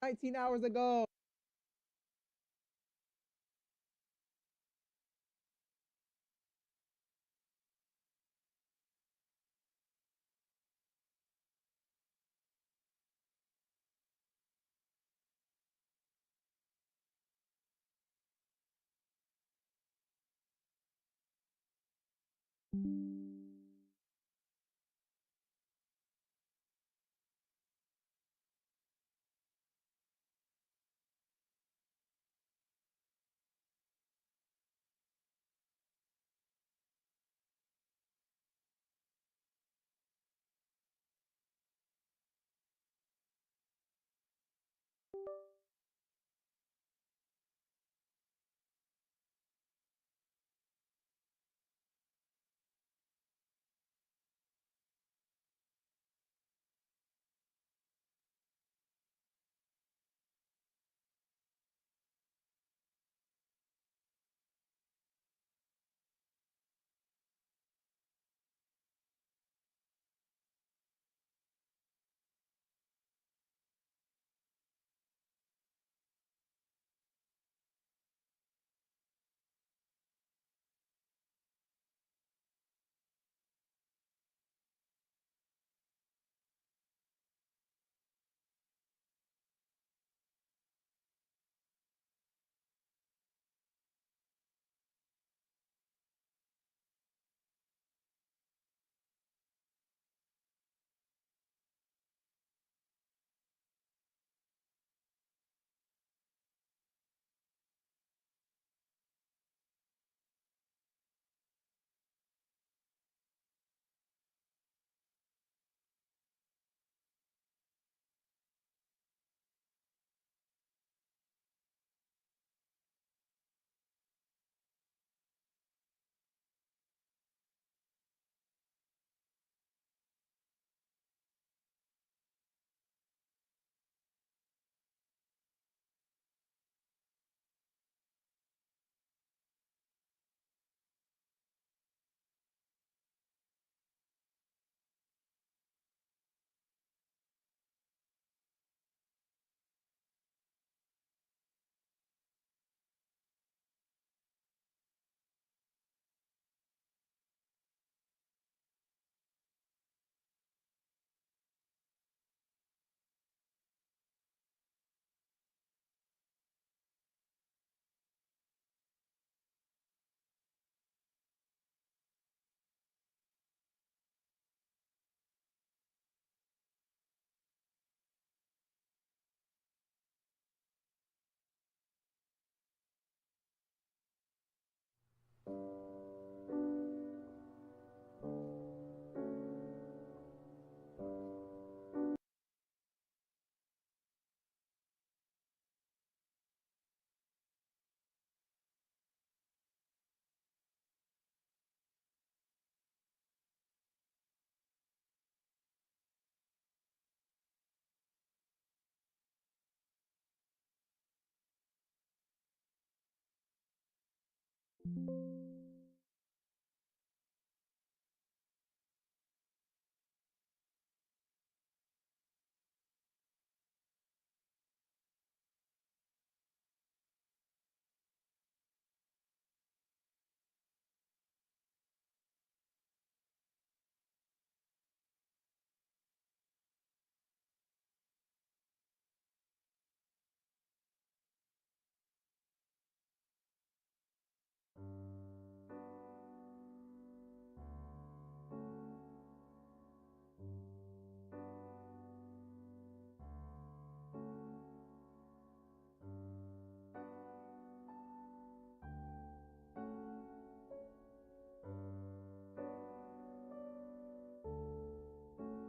[SPEAKER 1] 19 hours ago.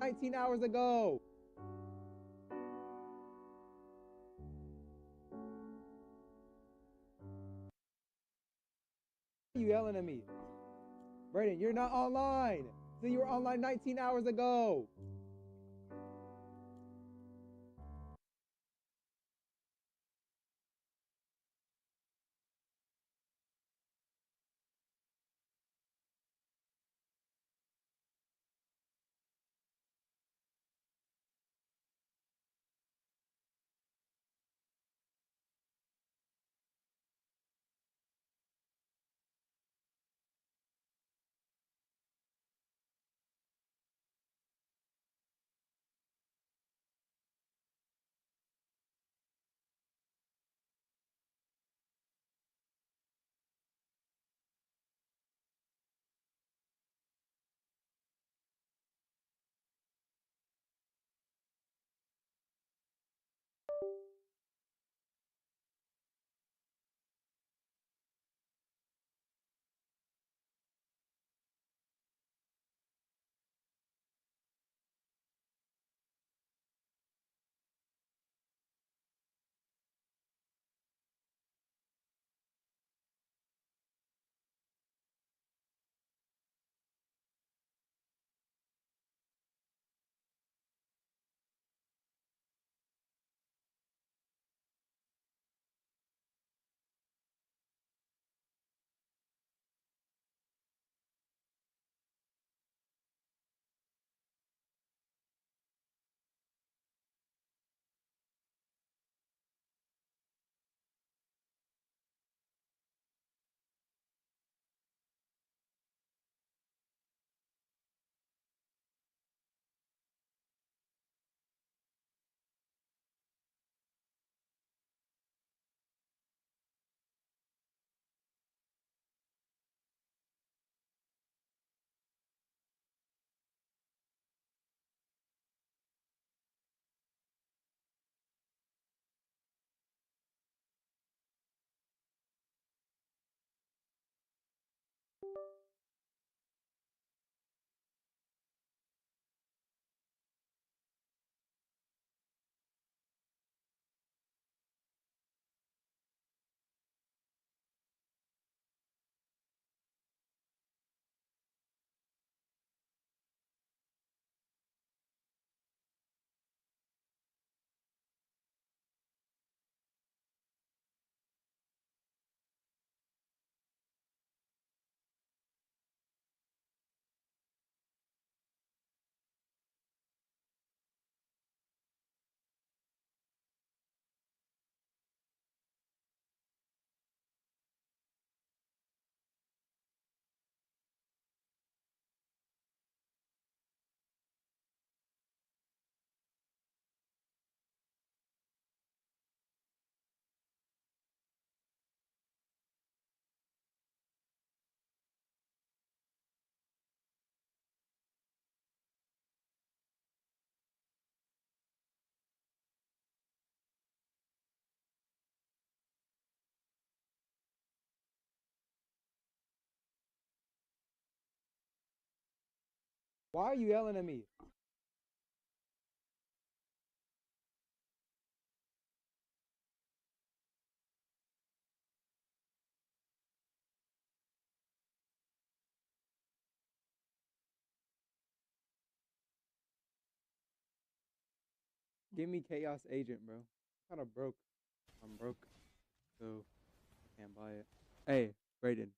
[SPEAKER 1] 19 hours ago. Why are you yelling at me? Brayden, you're not online. So you were online 19 hours ago. Why are you yelling at me? Give me Chaos Agent, bro. Kind of broke. I'm broke, so I can't buy it. Hey, Brayden,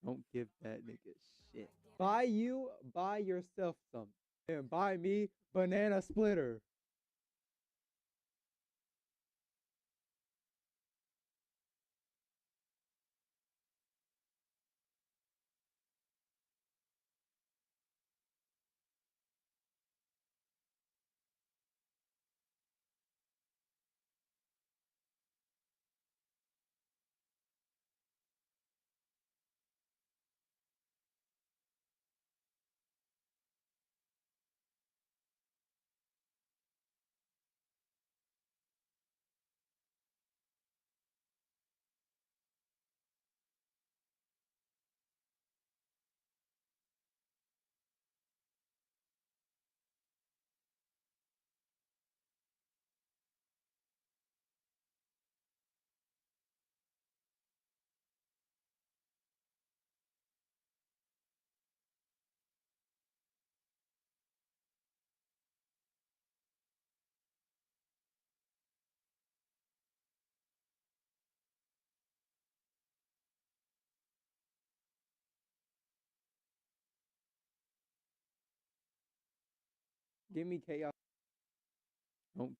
[SPEAKER 1] don't give that nigga shit. Buy yourself some. And buy me banana splitter. Give me chaos. Don't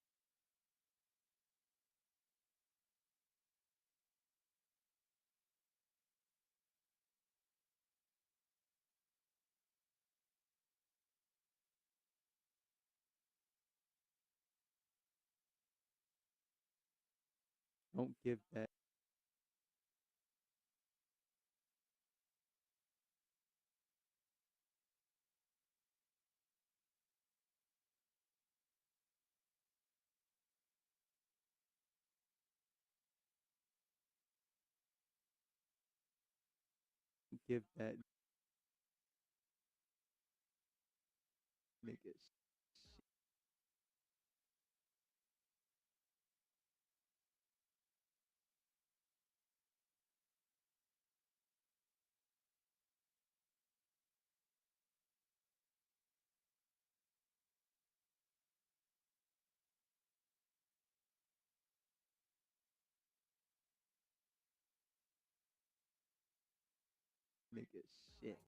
[SPEAKER 1] don't give that give that nigga nigga shit.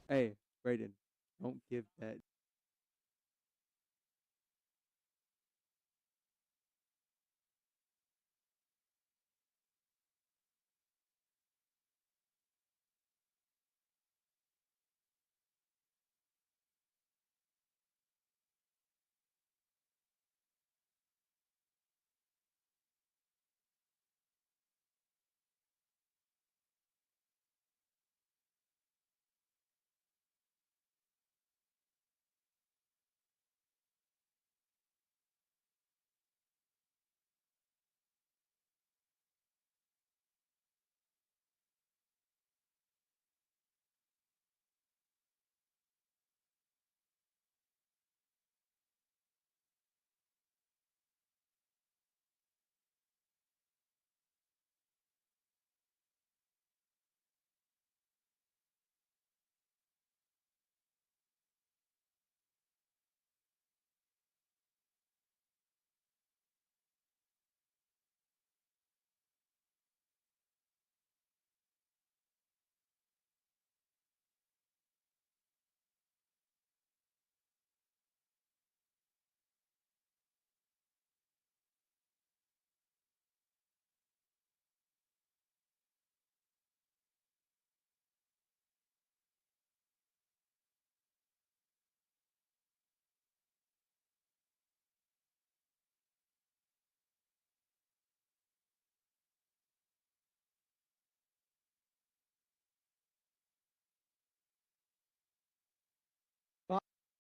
[SPEAKER 1] Hey, Brayden, don't give that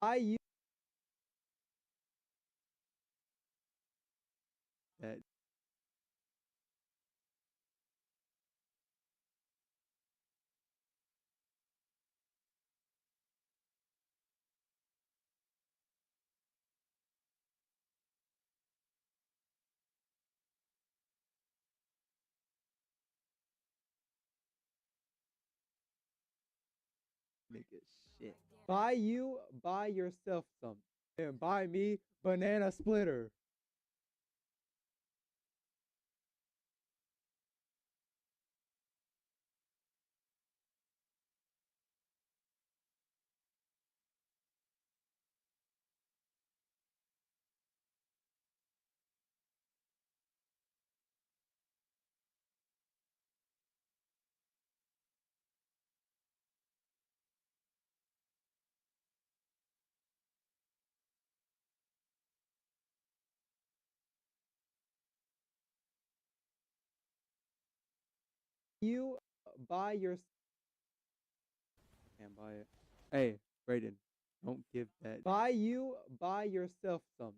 [SPEAKER 1] buy you that nigga shit. Buy yourself some. And buy me banana splitter. You buy your can't buy it. Hey, Brayden, don't give that. Buy yourself some.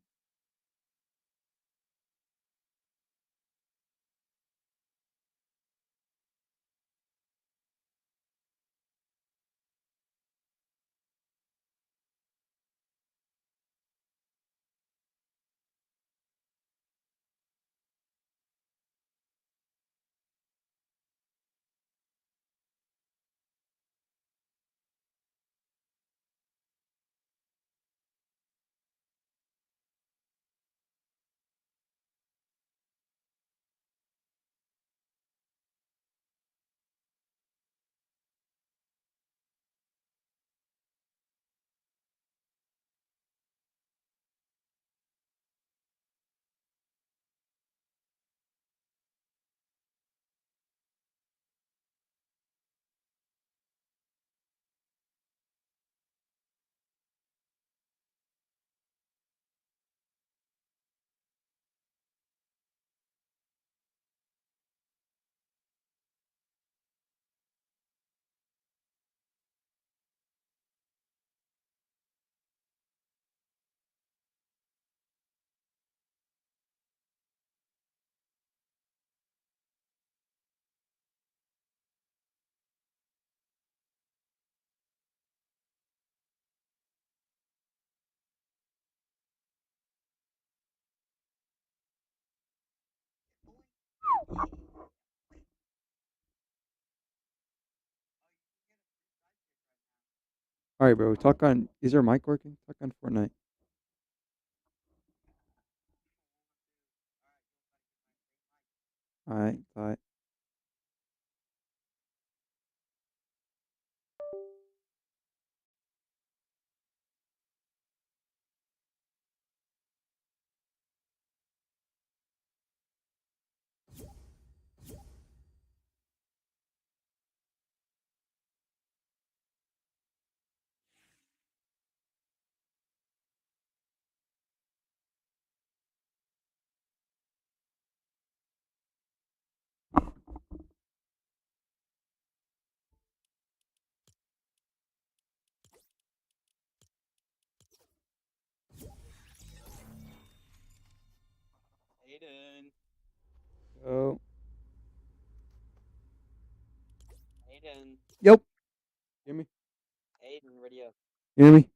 [SPEAKER 1] All right, bro. Talk on. Is your mic working? Talk on Fortnite. All right. All right.
[SPEAKER 4] Aiden,
[SPEAKER 1] Oh.
[SPEAKER 4] Aiden,
[SPEAKER 1] Yep. Hear me?
[SPEAKER 4] Aiden, radio.
[SPEAKER 1] Hear me?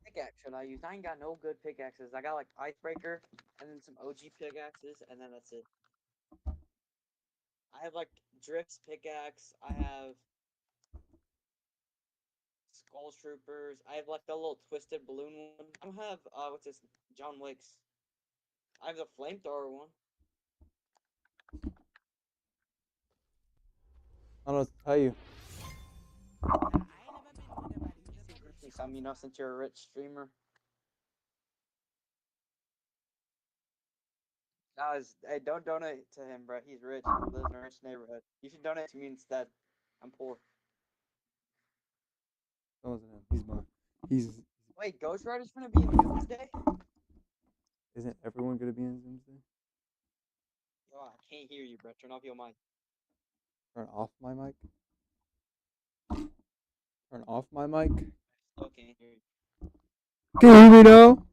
[SPEAKER 4] Pickaxe should I use? I ain't got no good pickaxes. I got like icebreaker and then some OG pickaxes and then that's it. I have like drifts pickaxe. I have skull troopers. I have like the little twisted balloon one. I don't have what's this? John Wick's. I have the flamethrower one.
[SPEAKER 1] I don't know what to tell you.
[SPEAKER 4] Since you're a rich streamer. Guys, hey, don't donate to him, bro. He's rich. He lives in a rich neighborhood. You should donate to me instead. I'm poor.
[SPEAKER 1] That wasn't him. He's mine. He's.
[SPEAKER 4] Wait, Ghost Rider's gonna be in Doomsday?
[SPEAKER 1] Isn't everyone gonna be in Doomsday?
[SPEAKER 4] Yo, I can't hear you, bro. Turn off your mic.
[SPEAKER 1] Turn off my mic. Turn off my mic.
[SPEAKER 4] Still can't hear you.
[SPEAKER 1] Can you hear me now?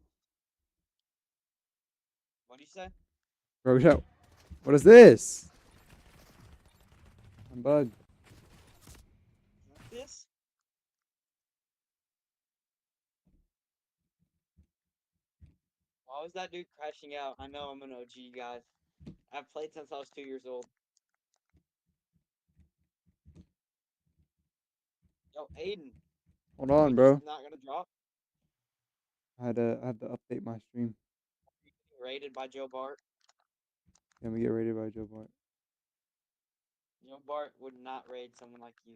[SPEAKER 4] What'd you say?
[SPEAKER 1] Bro, shout. What is this? I'm bugged.
[SPEAKER 4] Like this? Why was that dude crashing out? I know I'm an OG, guys. I've played since I was 2 years old. Yo, Aiden,
[SPEAKER 1] Hold on, bro.
[SPEAKER 4] not gonna drop?
[SPEAKER 1] I had to update my stream.
[SPEAKER 4] You getting raided by Joe Bart?
[SPEAKER 1] Let me get rated by Joe Bart.
[SPEAKER 4] Joe Bart would not raid someone like you.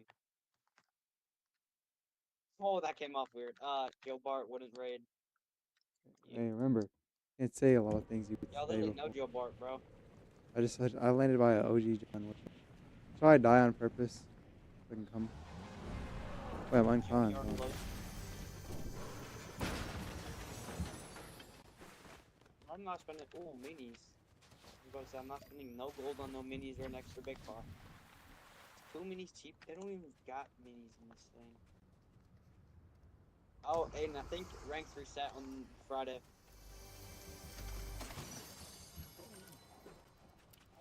[SPEAKER 4] Oh, that came off weird. Joe Bart wouldn't raid you.
[SPEAKER 1] Hey, remember, can't say a lot of things you could
[SPEAKER 4] Y'all
[SPEAKER 1] say
[SPEAKER 4] literally know
[SPEAKER 1] before.
[SPEAKER 4] Joe Bart, bro.
[SPEAKER 1] I landed by an OG John Wick. So I die on purpose. So I can come. Wait, I'm uncon.
[SPEAKER 4] You're
[SPEAKER 1] Oh.
[SPEAKER 4] low. I'm not spending. Ooh, minis. I'm going to say I'm not spending no gold on no minis or an extra big car. Is 2 minis cheap? They don't even got minis in this thing. Oh, Aiden, I think ranks reset on Friday.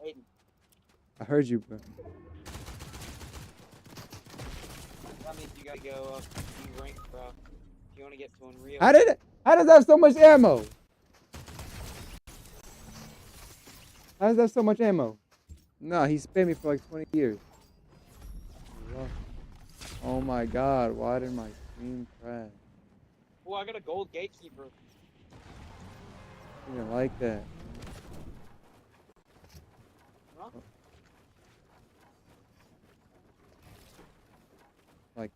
[SPEAKER 4] Aiden,
[SPEAKER 1] I heard you, bro.
[SPEAKER 4] that means you gotta go do ranks, bro. If you want to get to Unreal.
[SPEAKER 1] How does that have so much ammo? How does that have so much ammo? Nah, he spammed me for like 20 years. Oh my god, why did my stream crash?
[SPEAKER 4] Oh, I got a gold gatekeeper.
[SPEAKER 1] I didn't like that.
[SPEAKER 4] Huh?
[SPEAKER 1] Like,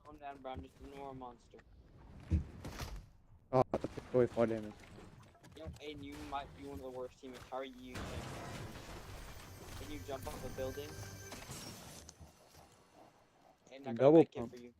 [SPEAKER 4] Calm down, bro. I'm just a normal monster.
[SPEAKER 1] oh, I took away 4 damage.
[SPEAKER 4] You know, Aiden, you might be one of the worst teammates. How are you? Can you jump off a building? And I got a
[SPEAKER 1] Double
[SPEAKER 4] med kit
[SPEAKER 1] pump.
[SPEAKER 4] for you.